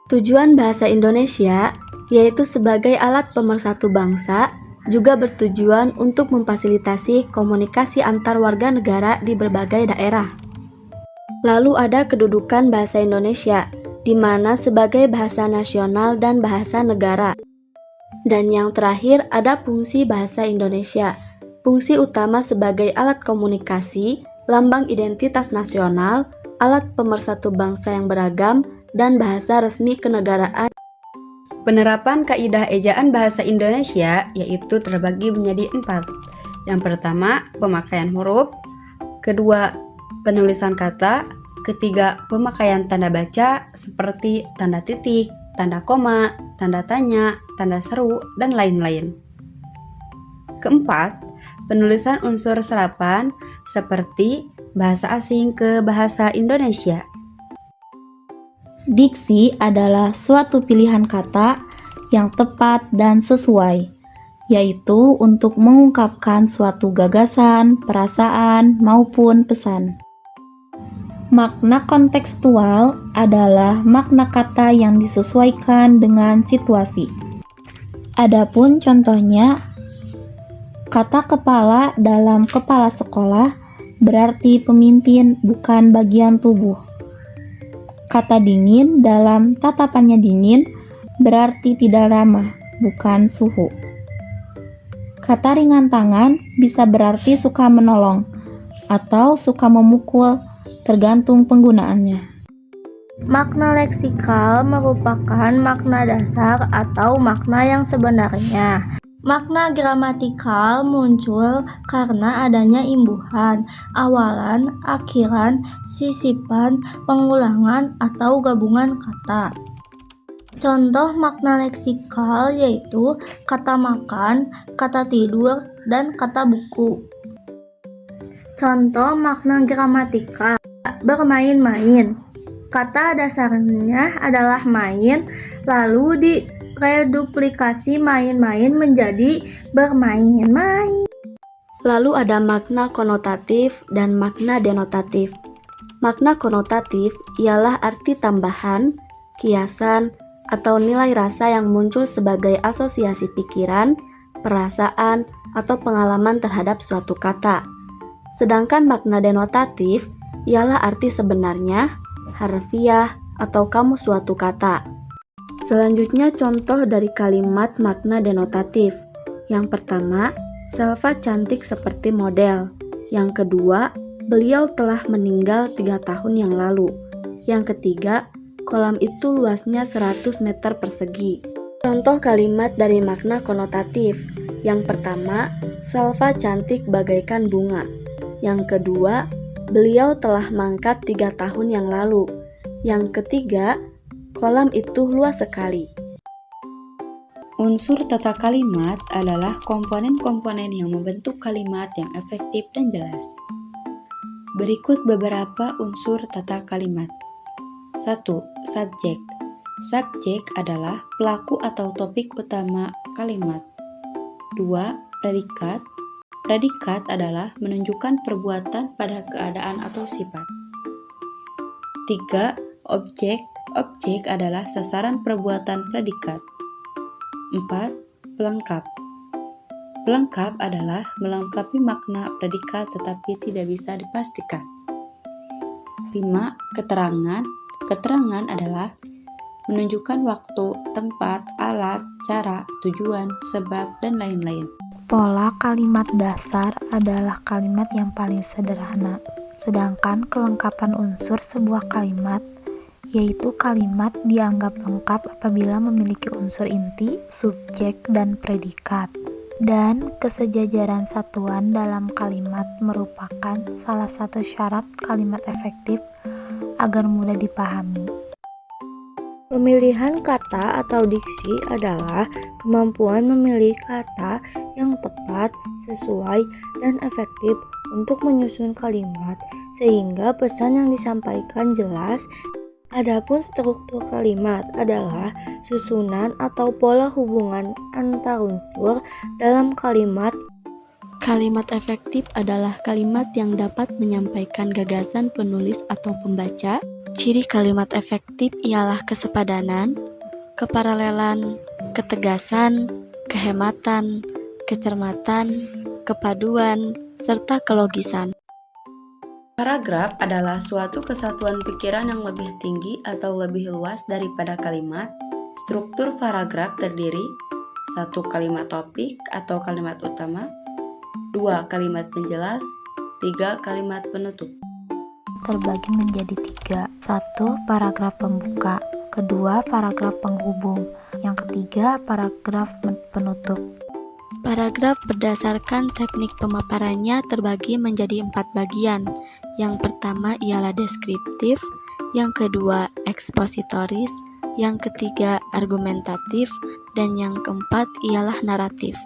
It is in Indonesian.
Tujuan bahasa Indonesia yaitu sebagai alat pemersatu bangsa, juga bertujuan untuk memfasilitasi komunikasi antar warga negara di berbagai daerah. Lalu ada kedudukan bahasa Indonesia, di mana sebagai bahasa nasional dan bahasa negara. Dan yang terakhir ada fungsi bahasa Indonesia. Fungsi utama sebagai alat komunikasi, lambang identitas nasional, alat pemersatu bangsa yang beragam, dan bahasa resmi kenegaraan. Penerapan kaidah ejaan bahasa Indonesia yaitu terbagi menjadi 4. Yang pertama, pemakaian huruf. Kedua, penulisan kata. Ketiga, pemakaian tanda baca seperti tanda titik, tanda koma, tanda tanya, tanda seru, dan lain-lain. Keempat, penulisan unsur serapan seperti bahasa asing ke bahasa Indonesia. Diksi adalah suatu pilihan kata yang tepat dan sesuai, yaitu untuk mengungkapkan suatu gagasan, perasaan, maupun pesan. Makna kontekstual adalah makna kata yang disesuaikan dengan situasi. Adapun contohnya, kata kepala dalam kepala sekolah berarti pemimpin, bukan bagian tubuh. Kata dingin dalam tatapannya dingin berarti tidak ramah, bukan suhu. Kata ringan tangan bisa berarti suka menolong atau suka memukul, tergantung penggunaannya. Makna leksikal merupakan makna dasar atau makna yang sebenarnya. Makna gramatikal muncul karena adanya imbuhan, awalan, akhiran, sisipan, pengulangan, atau gabungan kata. Contoh makna leksikal yaitu kata makan, kata tidur, dan kata buku. Contoh makna gramatikal: bermain-main. Kata dasarnya adalah main, lalu direduplikasi main-main menjadi bermain-main. Lalu ada makna konotatif dan makna denotatif. Makna konotatif ialah arti tambahan, kiasan, atau nilai rasa yang muncul sebagai asosiasi pikiran, perasaan, atau pengalaman terhadap suatu kata. Sedangkan makna denotatif ialah arti sebenarnya, harfiah, atau kamus suatu kata. Selanjutnya contoh dari kalimat makna denotatif. Yang pertama, Selva cantik seperti model. Yang kedua, beliau telah meninggal 3 tahun yang lalu. Yang ketiga, kolam itu luasnya 100 meter persegi. Contoh kalimat dari makna konotatif. Yang pertama, Selva cantik bagaikan bunga. Yang kedua, beliau telah mangkat 3 tahun yang lalu. Yang ketiga, kolam itu luas sekali. Unsur tata kalimat adalah komponen-komponen yang membentuk kalimat yang efektif dan jelas. Berikut beberapa unsur tata kalimat. 1. Subjek. Subjek adalah pelaku atau topik utama kalimat. 2. Predikat. Predikat adalah menunjukkan perbuatan pada keadaan atau sifat. 3. Objek. Objek adalah sasaran perbuatan predikat. 4. Pelengkap. Pelengkap adalah melengkapi makna predikat tetapi tidak bisa dipastikan. 5. Keterangan. Keterangan adalah menunjukkan waktu, tempat, alat, cara, tujuan, sebab, dan lain-lain. Pola kalimat dasar adalah kalimat yang paling sederhana, sedangkan kelengkapan unsur sebuah kalimat yaitu kalimat dianggap lengkap apabila memiliki unsur inti, subjek, dan predikat. Dan kesejajaran satuan dalam kalimat merupakan salah satu syarat kalimat efektif agar mudah dipahami. Pemilihan kata atau diksi adalah kemampuan memilih kata yang tepat, sesuai, dan efektif untuk menyusun kalimat sehingga pesan yang disampaikan jelas. Adapun struktur kalimat adalah susunan atau pola hubungan antar unsur dalam kalimat. Kalimat efektif adalah kalimat yang dapat menyampaikan gagasan penulis atau pembaca. Ciri kalimat efektif ialah kesepadanan, keparalelan, ketegasan, kehematan, kecermatan, kepaduan, serta kelogisan. Paragraf adalah suatu kesatuan pikiran yang lebih tinggi atau lebih luas daripada kalimat. Struktur paragraf terdiri 1 kalimat topik atau kalimat utama, 2 kalimat penjelas, 3 kalimat penutup. Terbagi menjadi 3. 1. Paragraf pembuka. Kedua, paragraf penghubung. Yang ketiga, paragraf penutup. Paragraf berdasarkan teknik pemaparannya terbagi menjadi 4 bagian. Yang pertama ialah deskriptif, yang kedua ekspositoris, yang ketiga argumentatif, dan yang keempat ialah naratif.